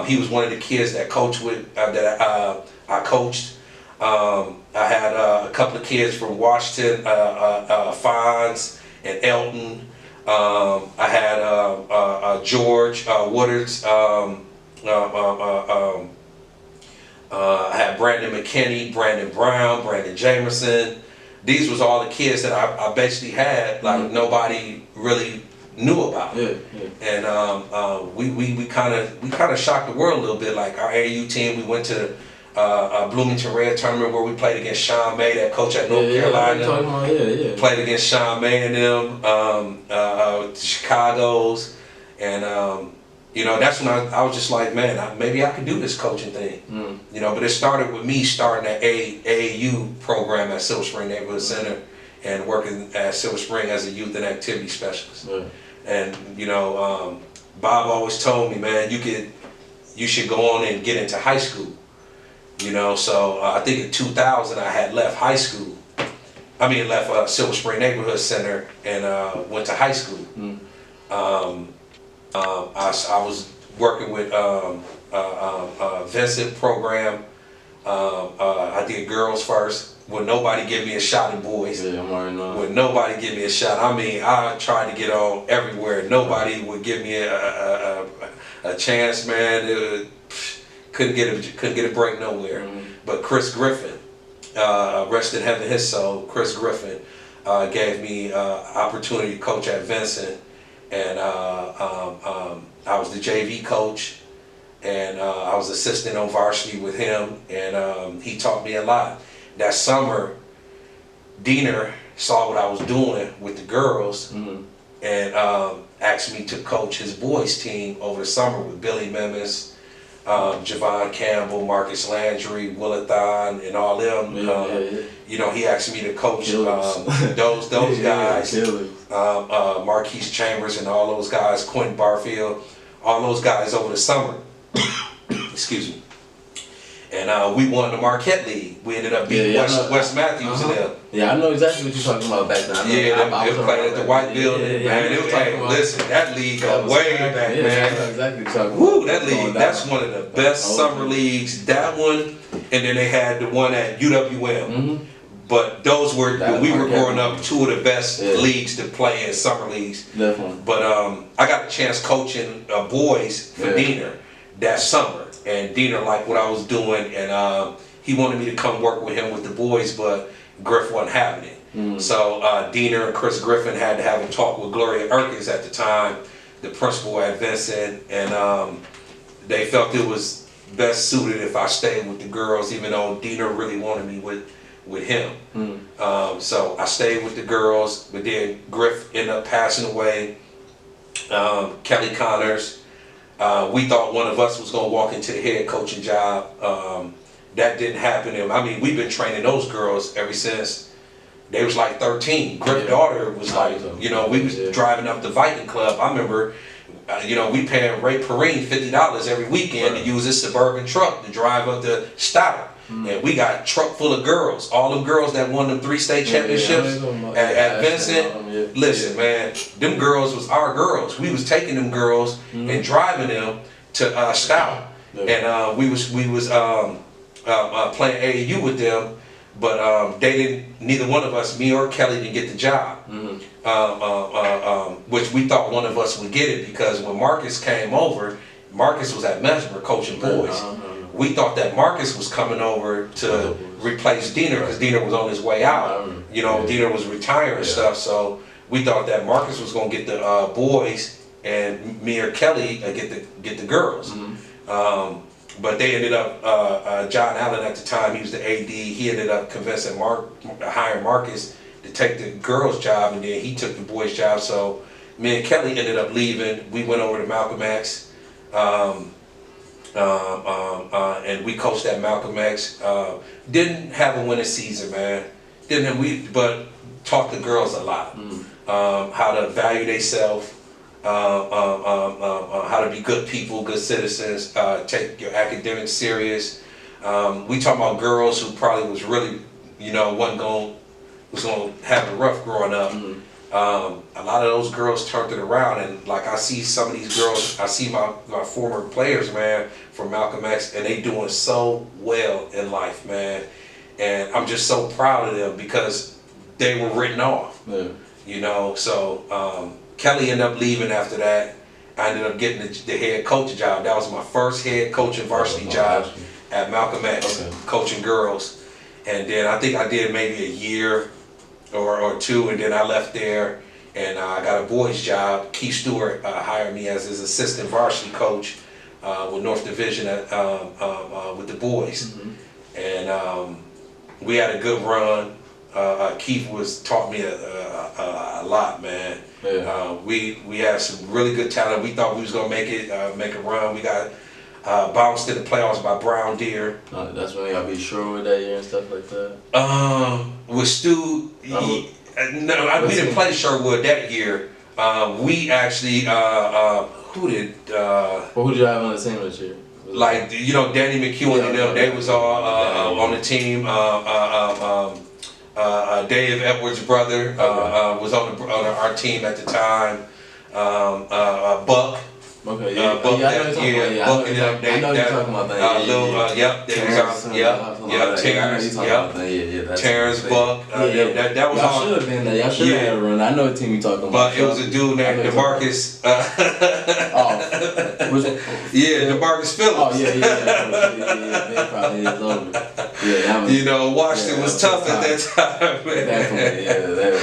He was one of the kids that coached with, I coached. I had a couple of kids from Washington, Fonz and Elton. I had George Woodards. I had Brandon McKinney, Brandon Brown, Brandon Jamerson. These was all the kids that I basically had, like nobody really knew about. And we kind of shocked the world a little bit. Like our AAU team, we went to Bloomington Red tournament where we played against Sean May, that coach at North Carolina. Played against Sean May and them, Chicago's, and that's when I was just like, man, maybe I could do this coaching thing. But it started with me starting an AAU program at Silver Spring Neighborhood Center and working at Silver Spring as a youth and activity specialist. And Bob always told me, man, you should go on and get into high school. So I think in 2000 I had left high school. I mean, left Silver Spring Neighborhood Center and went to high school. I was working with Vincent program. I did girls first. Would nobody give me a shot in boys? Would nobody give me a shot? I mean, I tried to get on everywhere. Nobody would give me a chance, man. Couldn't get a break nowhere. But Chris Griffin, rest in heaven his soul, Chris Griffin gave me opportunity to coach at Vincent, and I was the JV coach, and I was assistant on varsity with him, and he taught me a lot. That summer, Diener saw what I was doing with the girls, and asked me to coach his boys team over the summer with Billy Memmis, Javon Campbell, Marcus Landry, Willathon, and all them. He asked me to coach those guys, Marquise Chambers and all those guys, Quentin Barfield, all those guys over the summer. Excuse me. And we won the Marquette League. We ended up beating West Matthews and them. Yeah, I know exactly what you're talking about back then. They was playing at the White Building, man. It was like, listen, that league go way back, man. I know exactly what you're talking about. Woo, that league, that's one of the best summer leagues. That one, and then they had the one at UWM. But those were, when we were growing up, two of the best leagues to play in, summer leagues. Definitely. But I got a chance coaching boys for Diener that summer. And Diener liked what I was doing, and he wanted me to come work with him with the boys, but Griff wasn't having it. So Diener and Chris Griffin had to have a talk with Gloria Erkins at the time, the principal at Vincent, and they felt it was best suited if I stayed with the girls, even though Diener really wanted me with him. So I stayed with the girls, but then Griff ended up passing away. Kelly Connors. We thought one of us was going to walk into the head coaching job. That didn't happen. And I mean, we've been training those girls ever since they was like 13. Griff's daughter was like, you know, we was driving up the Viking Club. I remember, you know, we paying Ray Perrine $50 every weekend to use this suburban truck to drive up to Stout. And we got a truck full of girls. All them girls that won them 3 state championships at Vincent. Listen, man, them girls was our girls. We was taking them girls and driving them to Stout. And we was playing AAU with them, but they didn't. Neither one of us, me or Kelly, didn't get the job. Which we thought one of us would get it, because when Marcus came over, Marcus was at Mesmer coaching boys. We thought that Marcus was coming over to replace Diener, because Diener was on his way out. You know, Diener was retiring and stuff, so we thought that Marcus was going to get the boys, and me or Kelly get the girls. But they ended up, John Allen at the time, he was the AD, he ended up convincing hiring Marcus to take the girls' job, and then he took the boys' job. So me and Kelly ended up leaving. We went over to Malcolm X. And we coached at Malcolm X. Didn't have a winning season, man. But taught the girls a lot. How to value themselves, how to be good people, good citizens, take your academics serious. We talking about girls who probably was really, you know, was gonna have it rough growing up. A lot of those girls turned it around, and like I see some of these girls, I see my former players, man, from Malcolm X, and they doing so well in life, man. And I'm just so proud of them, because they were written off. You know, so Kelly ended up leaving after that. I ended up getting the head coach job. That was my first head coaching varsity job at Malcolm X, coaching girls. And then I think I did maybe a year or 2, and then I left there, and I got a boys job. Keith Stewart hired me as his assistant varsity coach with North Division with the boys. And we had a good run. Keith taught me a lot, man. We had some really good talent. We thought we was gonna make a run. We got bounced in the playoffs by Brown Deer. That's when y'all beat Sherwood that year and stuff like that. With Stu, we didn't play Sherwood that year. We actually who did you have on the team this year? Like, you know, Danny McEwen and them, they was all on the team. Dave Edwards' brother was on our team at the time. Buck. Buck and them, I know you're talking about that. Terrence, Buck. That was all. Y'all should have been there. Y'all should have had a run. I know the team you talking about. But it was a dude named DeMarcus. DeMarcus Phillips. That probably is over. You know, Washington was tough at that time, man. Definitely,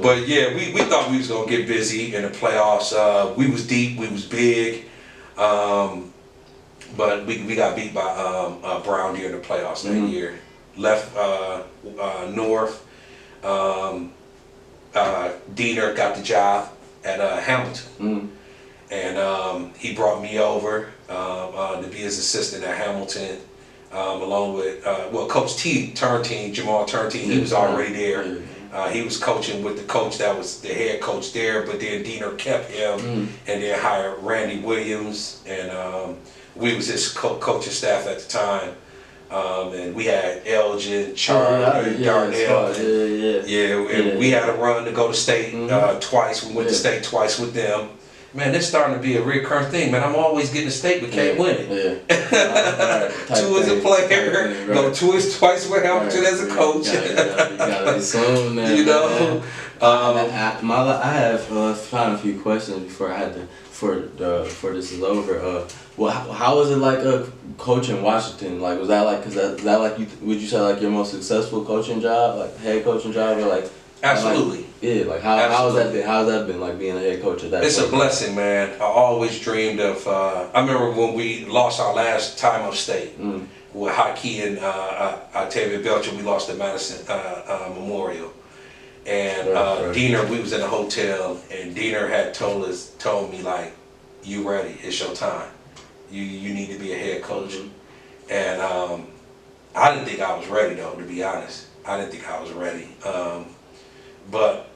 but yeah, we thought we was gonna get busy in the playoffs. We was deep, we was big, but we got beat by Brown Deer in the playoffs that year. Left North. Diener got the job at Hamilton, and he brought me over to be his assistant at Hamilton, along with Coach T Turntine, Jamal Turntine. He was already there. He was coaching with the coach that was the head coach there, but then Diener kept him and then hired Randy Williams, and we was his coaching staff at the time. And we had Elgin, Charlie, Darnell. And we had a run to go to state twice. We went to state twice with them. Man, this starting to be a recurring thing, man. I'm always getting to state but can't win it. Two as a player, go twice with Hamilton as a coach. You gotta be soon, man. You know? I have found a few questions before I had to, before this is over. Well, how was it like coaching Washington? Like, was that like, cause that like would you say like your most successful coaching job, like head coaching job, or like? Absolutely. Like how's that been? How's that been like being a head coach at that? It's a blessing, man. I always dreamed of. I remember when we lost our last time of state with Hockey and Octavia Belcher. We lost at Madison Memorial, and Diener. We was in a hotel, and Diener had told me like, "You ready? It's your time. You need to be a head coach." And I didn't think I was ready though. To be honest, I didn't think I was ready. But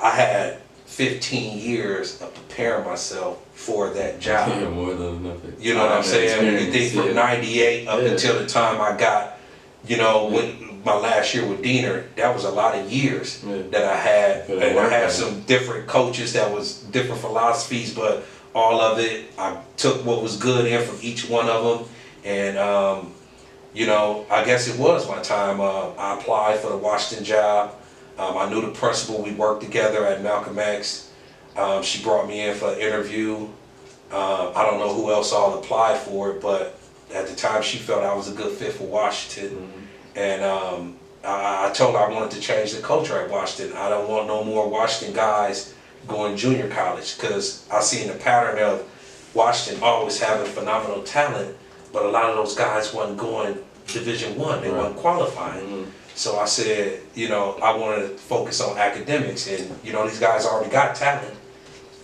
I had 15 years of preparing myself for that job. Yeah, more than enough. You know what I'm saying? You think from 98 up until the time I got, when my last year with Diener, that was a lot of years that I had. And I had some different coaches that was different philosophies, but all of it, I took what was good in from each one of them. And, I guess it was my time. I applied for the Washington job. I knew the principal. We worked together at Malcolm X. She brought me in for an interview. I don't know who else all applied for it, but at the time she felt I was a good fit for Washington. And I told her I wanted to change the culture at Washington. I don't want no more Washington guys going junior college, because I seen the pattern of Washington always having phenomenal talent, but a lot of those guys wasn't going Division I. They wasn't qualifying. So I said, I wanted to focus on academics, and these guys already got talent.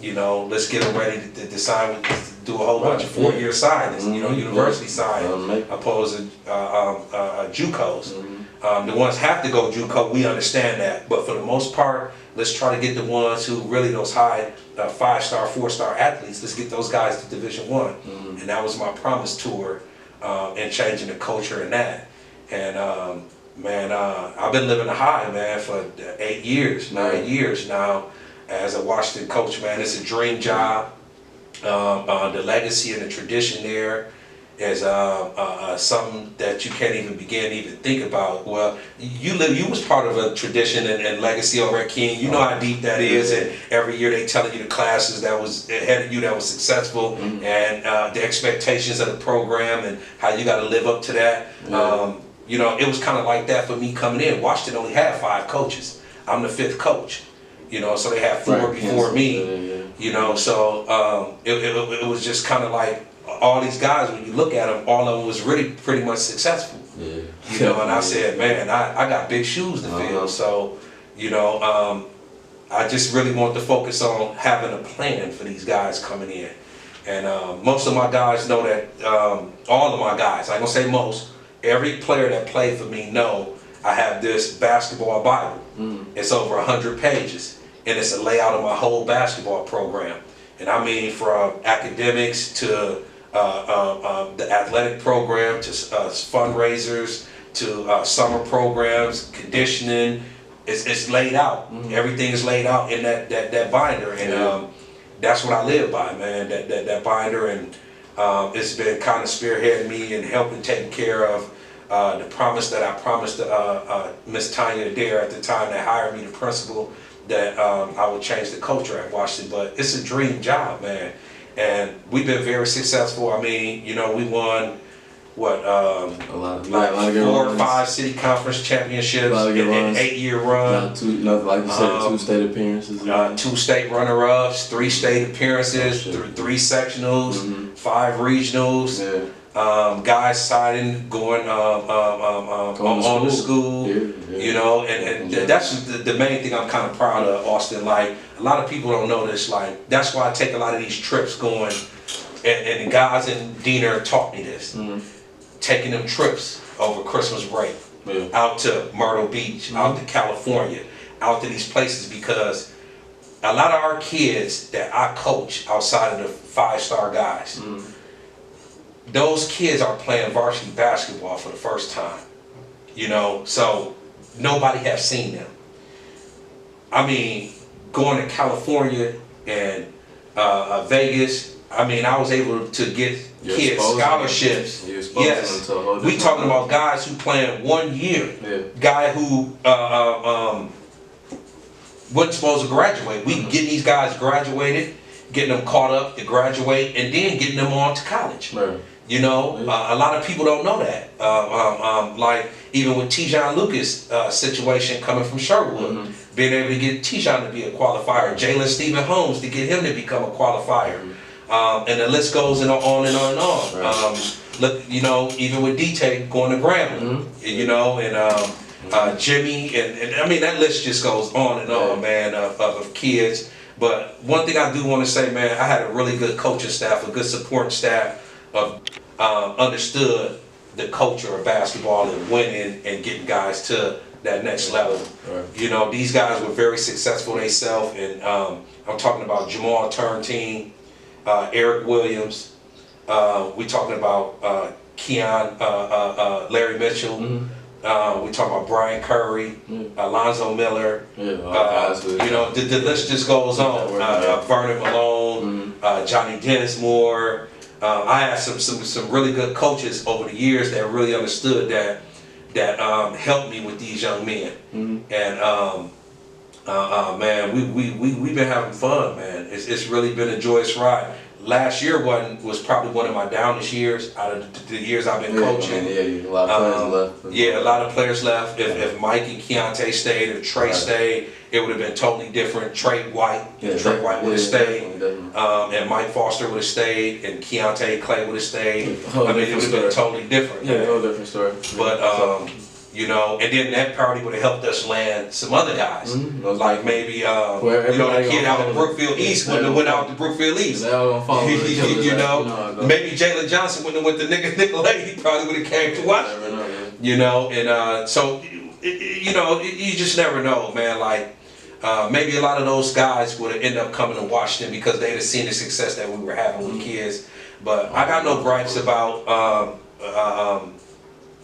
Let's get them ready to decide to do a whole bunch of 4-year signings, university signings, opposed to JUCOs. The ones have to go JUCO, we understand that, but for the most part, let's try to get the ones who really those high 5-star, 4-star athletes. Let's get those guys to Division I, and that was my promise tour, and changing the culture in that. And man, I've been living a high, man, for 8 years, 9 years now as a Washington coach, man. It's a dream job. The legacy and the tradition there is something that you can't even begin to even think about. Well, you was part of a tradition and legacy over at King. You know how deep that is, and every year they telling you the classes that was ahead of you that was successful, and the expectations of the program and how you got to live up to that. It was kind of like that for me coming in. Washington only had 5 coaches. I'm the 5th coach. So they had 4 before me. So it was just kind of like all these guys. When you look at them, all of them was really pretty much successful. And I said, man, I got big shoes to fill. So I just really want to focus on having a plan for these guys coming in. And most of my guys know that. All of my guys, I ain't gonna say most. Every player that played for me know I have this basketball Bible. It's over 100 pages, and it's a layout of my whole basketball program. And I mean, from academics to the athletic program, to fundraisers, to summer programs, conditioning. It's laid out. Everything is laid out in that binder, and that's what I live by, man. That binder, and it's been kind of spearheading me and helping taking care of the promise that I promised Miss Tanya Adair at the time that hired me, the principal, that I would change the culture at Washington. But it's a dream job, man, and we've been very successful. I mean, we won like 4 or 5 city conference championships in an 8-year run. Like you said, 2 state appearances. 2 state runner-ups, 3 state appearances, 3 sectionals, 5 regionals. Guys signing, going on to school, and that's the main thing I'm kind of proud of, Austin. Like, a lot of people don't know this. Like, that's why I take a lot of these trips going, and the guys in Diener taught me this. Taking them trips over Christmas break, out to Myrtle Beach, out to California, out to these places, because a lot of our kids that I coach outside of the 5-star guys, those kids are playing varsity basketball for the first time, you know, so nobody has seen them. I mean, going to California and Vegas, I mean, I was able to get kids scholarships. Yes, we talking about guys who playing 1 year, guy who wasn't supposed to graduate. We getting these guys graduated, getting them caught up to graduate, and then getting them on to college. You know, a lot of people don't know that. Like even with Tijon Lucas' situation coming from Sherwood, being able to get Tijon to be a qualifier, Jalen Stephen Holmes to get him to become a qualifier, and the list goes on and on and on. Look, you know, even with DT going to Grambling, you know, and Jimmy, and I mean that list just goes on and on, man, of kids. But one thing I do want to say, man, I had a really good coaching staff, a good supporting staff of understood the culture of basketball and winning and getting guys to that next level. You know, these guys were very successful themselves, and I'm talking about Jamal Turntine, Eric Williams, we talking about Keon, Larry Mitchell, we talking about Brian Curry, Alonzo Miller, you know, the list just goes on. Vernon Malone, Johnny Dennismore. I had some really good coaches over the years that really understood that helped me with these young men. And man, we've been having fun, man. It's really been a joyous ride. Last year was probably one of my downest years out of the years I've been coaching. A lot of players left. Yeah, a lot of players left. If Mike and Keontae stayed, if Trey stayed, it would have been totally different. Trey White would have stayed, and Mike Foster would have stayed, and Keontae Clay would have stayed. I mean, it would have been totally different. Yeah, a whole different story. But you know, and then that party would have helped us land some other guys, like maybe you know, the kid out of Brookfield East wouldn't have went out to Brookfield East. You know, maybe Jalen Johnson wouldn't have went to Nicolay. He probably would have came to us. You know, and so you know, you just never know, man. Like maybe a lot of those guys would have ended up coming to Washington because they'd have seen the success that we were having with kids. But I got no gripes about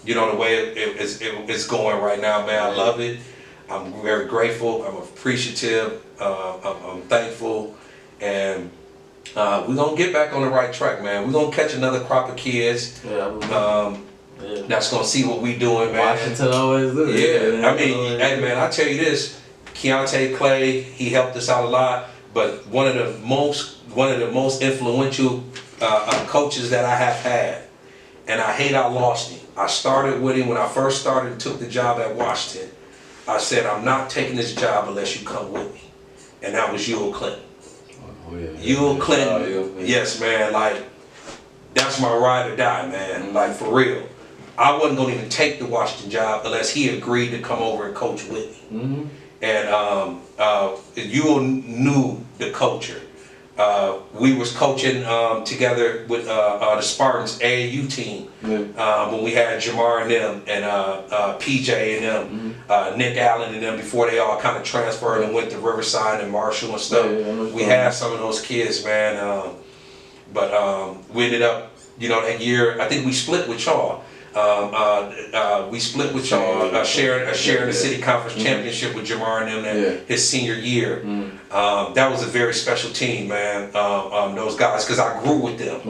you know, the way it's going right now, man. I love it. I'm very grateful. I'm appreciative. I'm thankful, and we're gonna get back on the right track, man. We're gonna catch another crop of kids. That's gonna see what we doing, man. Washington always do. I mean, hey, man, I tell you this: Keontae Clay, he helped us out a lot. But one of the most influential coaches that I have had, and I hate I lost him. I started with him when I first started and took the job at Washington. I said, I'm not taking this job unless you come with me. And that was Ewell Clinton. Ewell Clinton, yes, man, like, that's my ride or die, man, like, for real. I wasn't going to even take the Washington job unless he agreed to come over and coach with me. And Ewell knew the culture. We was coaching together with the Spartans AAU team when we had Jamar and them and PJ and them, Nick Allen and them before they all kind of transferred and went to Riverside and Marshall and stuff. We had some of those kids, man. But we ended up, you know, that year, I think we split with y'all. We split with y'all, sharing the city conference championship with Jamar and them his senior year. That was a very special team, man. Those guys, because I grew with them,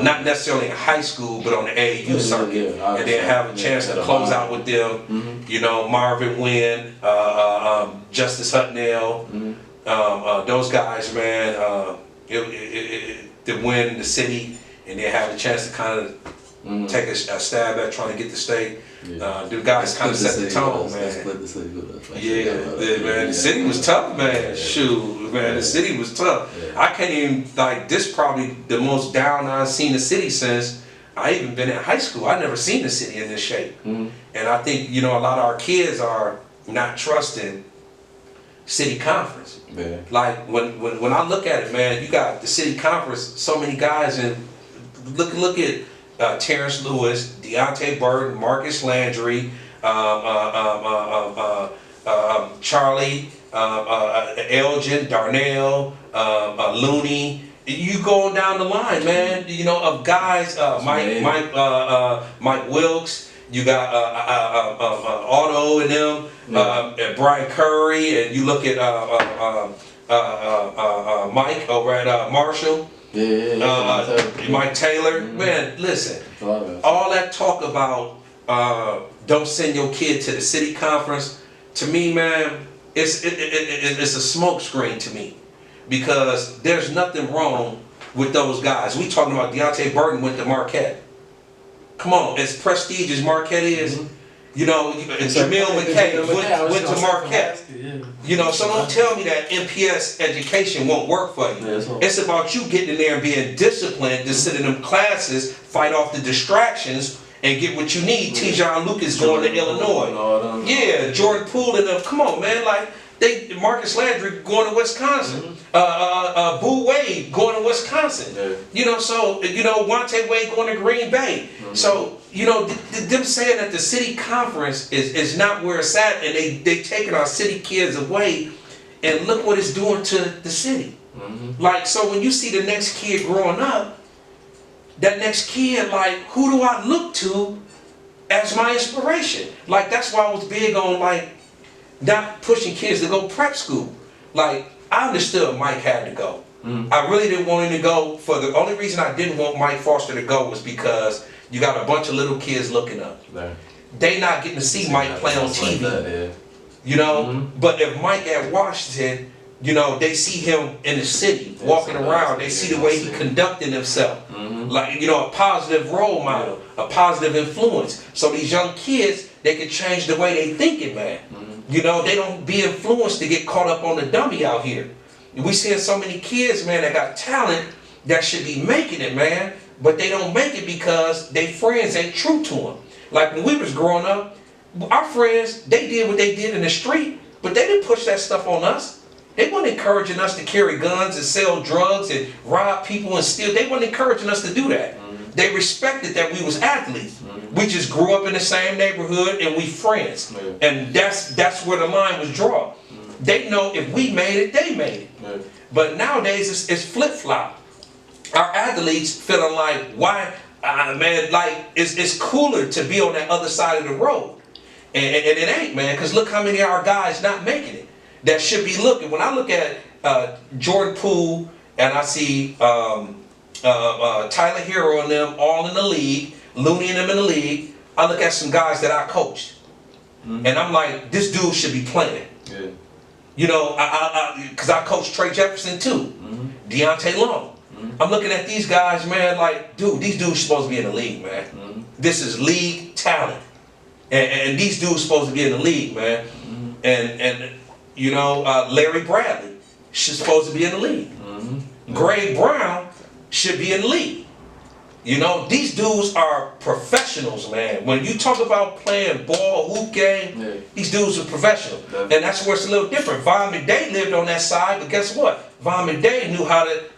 not necessarily in high school, but on the AAU circuit, and then have a chance to close out with them. You know, Marvin Wynn, Justice Hutnell, those guys, man. To win the city, and then have a chance to kind of take a stab at trying to get the state. The guys kind of set the tone, man. Man. The city was tough, man. Shoot, man. The city was tough. I can't even, like, this probably the most down I've seen the city since I even been in high school. I never seen the city in this shape. And I think, you know, a lot of our kids are not trusting city conference. Like, when I look at it, man, you got the city conference, so many guys, and look at Terrence Lewis, Deontay Burton, Marcus Landry, Charlie, Elgin, Darnell, Looney. You going down the line, man. You know, of guys, Mike Wilkes. You got Otto and them, and Brian Curry, and you look at Mike over at Marshall. Mike Taylor. Man, listen. All that talk about don't send your kid to the city conference. To me, man, it's a smoke screen to me, because there's nothing wrong with those guys. We talking about Deontay Burton went to Marquette. Come on, as prestige as Marquette is, you know, and Jamil McKay went to Marquette. You know, so don't tell me that MPS education won't work for you. It's about you getting in there and being disciplined to sit in them classes, fight off the distractions, and get what you need. Tijon Lucas going to Illinois. Yeah, Jordan Poole and them. Come on, man. Like, Marcus Landry going to Wisconsin. Boo Wade going to Wisconsin. You know, so, you know, Wante Wade going to Green Bay. So, you know, them saying that the city conference is not where it's at, and they taking our city kids away, and look what it's doing to the city. Like, so when you see the next kid growing up, that next kid, like, who do I look to as my inspiration? Like, that's why I was big on, like, not pushing kids to go prep school. Like, I understood Mike had to go. I really didn't want him to go. For the only reason I didn't want Mike Foster to go was because you got a bunch of little kids looking up. They not getting to see Mike play on TV. Like you know? But if Mike at Washington, you know, they see him in the city, walking around. They see the way he conducting himself. Like, you know, a positive role model, a positive influence. So these young kids, they can change the way they thinking, man. You know, they don't be influenced to get caught up on the dummy out here. We seeing so many kids, man, that got talent that should be making it, man. But they don't make it because their friends ain't true to them. Like when we was growing up, our friends, they did what they did in the street, but they didn't push that stuff on us. They weren't encouraging us to carry guns and sell drugs and rob people and steal. They weren't encouraging us to do that. They respected that we was athletes. We just grew up in the same neighborhood and we friends. And that's where the line was drawn. They know if we made it, they made it. But nowadays it's flip-flop. Our athletes feeling like, why, man, like it's cooler to be on that other side of the road. And it ain't, man, because look how many of our guys not making it. That should be looking. When I look at Jordan Poole and I see Tyler Hero and them all in the league, Looney and them in the league, I look at some guys that I coached. And I'm like, this dude should be playing. You know, because I coached Trey Jefferson too, Deontay Long. I'm looking at these guys, man, like, dude, these dudes supposed to be in the league, man. This is league talent. And these dudes supposed to be in the league, man. And you know, Larry Bradley should supposed to be in the league. Greg Brown should be in the league. You know, these dudes are professionals, man. When you talk about playing ball, hoop game, these dudes are professional. And that's where it's a little different. Von McDay lived on that side, but guess what? Von McDay knew how to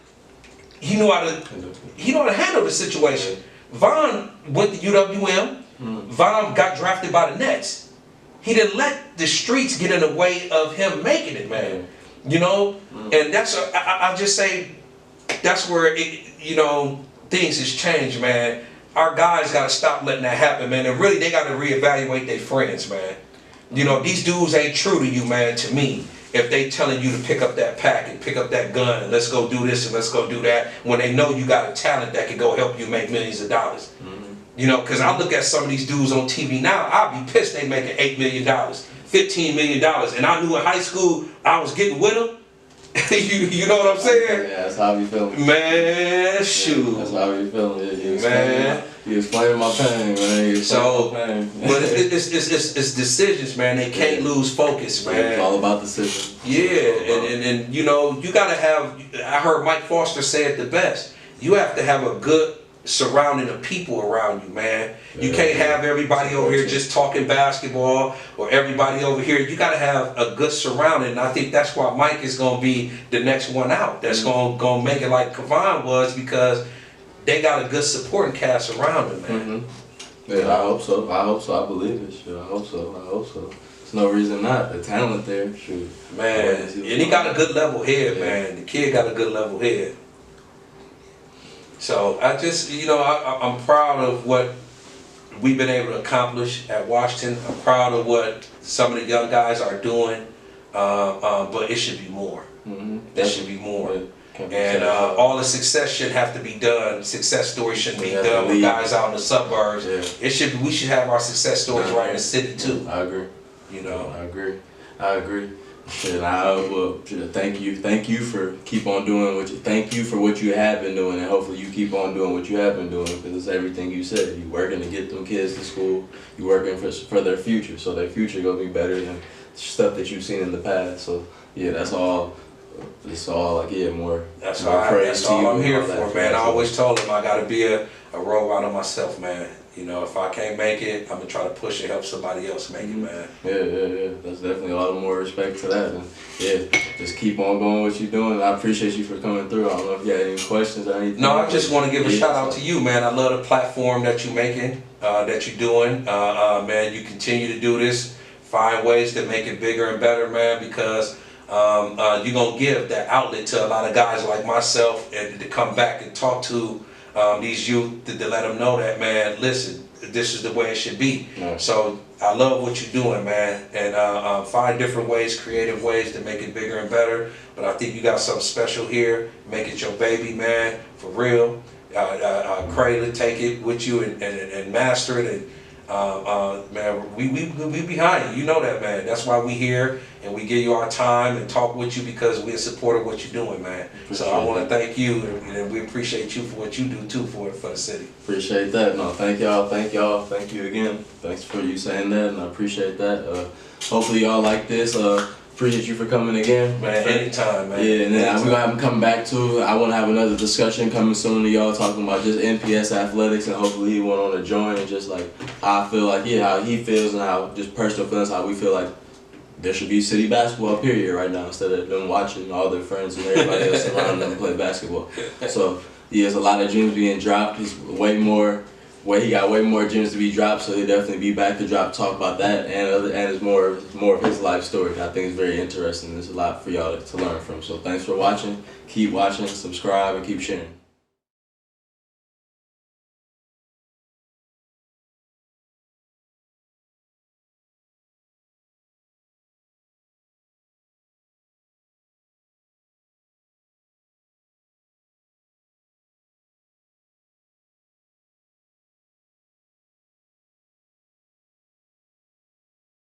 handle the situation. Von went to UWM. Von got drafted by the Nets. He didn't let the streets get in the way of him making it, man. You know, and that's I just say that's where it, you know, things has changed, man. Our guys got to stop letting that happen, man. And really, they got to reevaluate their friends, man. You know, these dudes ain't true to you, man. To me, if they telling you to pick up that pack and pick up that gun and let's go do this and let's go do that, when they know you got a talent that can go help you make millions of dollars. You know, because I look at some of these dudes on TV now, I'll be pissed they making $8 million, $15 million. And I knew in high school I was getting with them. you know what I'm saying? Yeah, that's how I be feeling. Man, shoot. That's how I be feeling. Man. You explaining my pain, man. So, but it's decisions, man. They can't lose focus, man. It's all about decisions. Yeah, and you know, you gotta have, I heard Mike Foster say it the best. You have to have a good surrounding of people around you, man. You can't have everybody over here just talking basketball or everybody over here. You got to have a good surrounding, and I think that's why Mike is going to be the next one out. That's going to make it like Kevon was, because they got a good supporting cast around him, man. Yeah, I hope so. I hope so. I believe it. Sure, I hope so. I hope so. There's no reason not. The talent there, shoot. Man, and he got a good level head, man. The kid got a good level head. So I just, I'm proud of what we've been able to accomplish at Washington. I'm proud of what some of the young guys are doing, but it should be more. There should be more. And all the success should have to be done. Success stories shouldn't be done with guys out in the suburbs. It should. We should have our success stories right in the city too. I agree. I agree. I agree. And thank you for keep on doing thank you for what you have been doing, and hopefully you keep on doing what you have been doing, because it's everything you said. You working to get them kids to school. You working for their future, so their future gonna be better than stuff that you've seen in the past. So yeah, that's all. It's all more. That's all I'm here for, man. I always told him I gotta be a role model myself, man. If I can't make it, I'm gonna try to push and help somebody else make it, man. Yeah. That's definitely a lot more respect to that. And yeah, just keep on going what you're doing. I appreciate you for coming through. I don't know if you had any questions or anything. No, I just want to give a shout out to you, man. I love the platform that you're making, that you're doing. Man, you continue to do this. Find ways to make it bigger and better, man, because you're going to give that outlet to a lot of guys like myself, and to come back and talk to these youth to let them know that, man, listen, this is the way it should be. So I love what you're doing, man, and find different ways, creative ways to make it bigger and better. But I think you got something special here. Make it your baby, man, for real. Cradle it, take it with you and master it. And man, we behind you. You know that, man. That's why we here, and we give you our time and talk with you, because we're in support of what you're doing, man. So I want to thank you, and we appreciate you for what you do too for the city. Appreciate that. No, thank y'all. Thank you again. Thanks for you saying that, and I appreciate that. Hopefully y'all like this. Appreciate you for coming again. Man, anytime, man. Yeah, and then we're going to have him come back too. I want to have another discussion coming soon to y'all, talking about just NPS athletics, and hopefully he went on to join, and just like how I feel like, how he feels, and how just personal feelings, how we feel like there should be city basketball period right now, instead of them watching all their friends and everybody else around them play basketball. So yeah, there's a lot of gems being dropped. He's he got way more gems to be dropped, so he'll definitely be back to talk about that, and it's more of his life story. I think it's very interesting. There's a lot for y'all to learn from. So thanks for watching. Keep watching, subscribe, and keep sharing.